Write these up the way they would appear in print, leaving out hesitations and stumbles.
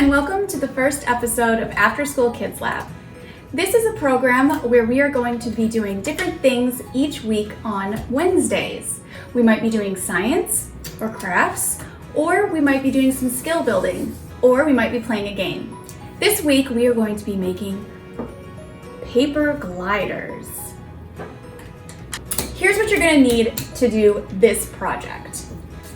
and welcome to the first episode of After School Kids Lab. This is a program where we are going to be doing different things each week on Wednesdays. We might be doing science or crafts, or we might be doing some skill building, or we might be playing a game. This week we are going to be making paper gliders. Here's what you're going to need to do this project.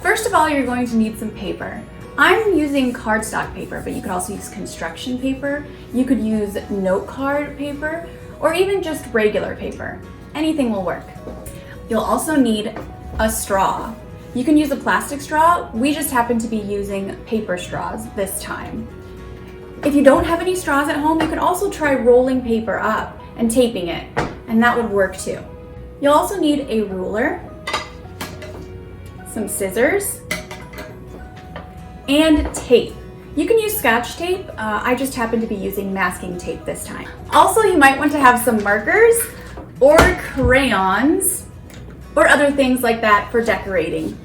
First of all, you're going to need some paper. I'm using cardstock paper, but you could also use construction paper. You could use note card paper, or even just regular paper. Anything will work. You'll also need a straw. You can use a plastic straw. We just happen to be using paper straws this time. If you don't have any straws at home, you can also try rolling paper up and taping it, and that would work too. You'll also need a ruler, some scissors, and tape. You can use Scotch tape. I just happen to be using masking tape this time. Also, you might want to have some markers or crayons or other things like that for decorating.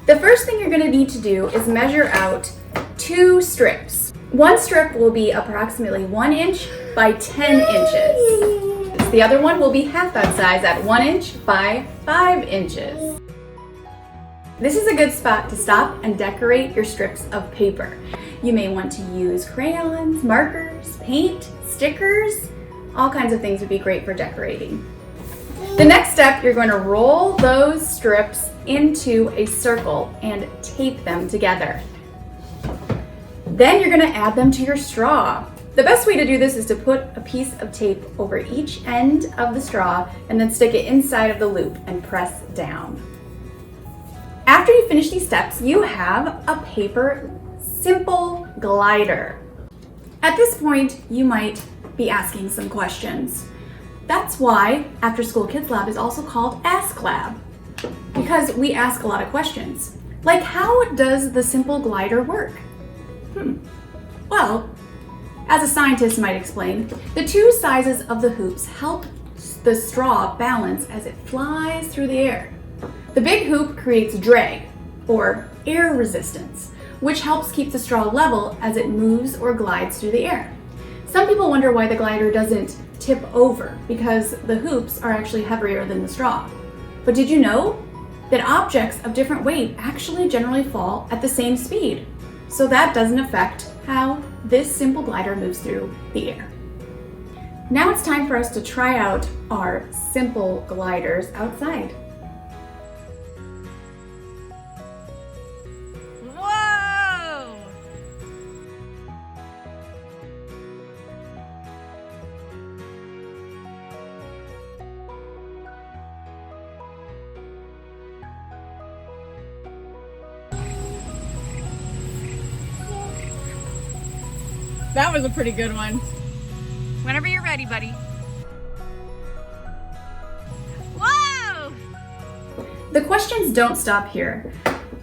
The first thing you're going to need to do is measure out 2 strips. One strip will be approximately 1 inch by 10 inches. The other one will be half that size at 1 inch by 5 inches. This is a good spot to stop and decorate your strips of paper. You may want to use crayons, markers, paint, stickers. All kinds of things would be great for decorating. The next step, you're going to roll those strips into a circle and tape them together. Then you're going to add them to your straw. The best way to do this is to put a piece of tape over each end of the straw and then stick it inside of the loop and press down. After you finish these steps, you have a paper simple glider. At this point, you might be asking some questions. That's why After School Kids Lab is also called Ask Lab, because we ask a lot of questions. Like, how does the simple glider work? Well, as a scientist might explain, the 2 sizes of the hoops help the straw balance as it flies through the air. The big hoop creates drag, or air resistance, which helps keep the straw level as it moves or glides through the air. Some people wonder why the glider doesn't tip over, because the hoops are actually heavier than the straw. But did you know that objects of different weight actually generally fall at the same speed? So that doesn't affect how this simple glider moves through the air. Now it's time for us to try out our simple gliders outside. That was a pretty good one. Whenever you're ready, buddy. Whoa! The questions don't stop here.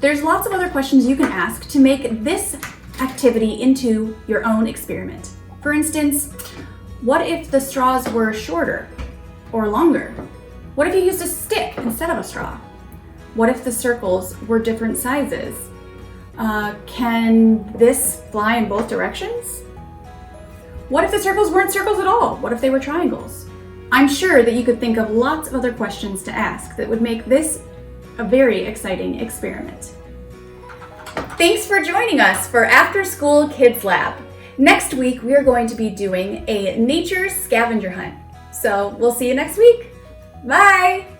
There's lots of other questions you can ask to make this activity into your own experiment. For instance, what if the straws were shorter or longer? What if you used a stick instead of a straw? What if the circles were different sizes? Can this fly in both directions? What if the circles weren't circles at all? What if they were triangles? I'm sure that you could think of lots of other questions to ask that would make this a very exciting experiment. Thanks for joining us for After School Kids Lab. Next week, we are going to be doing a nature scavenger hunt. So we'll see you next week. Bye!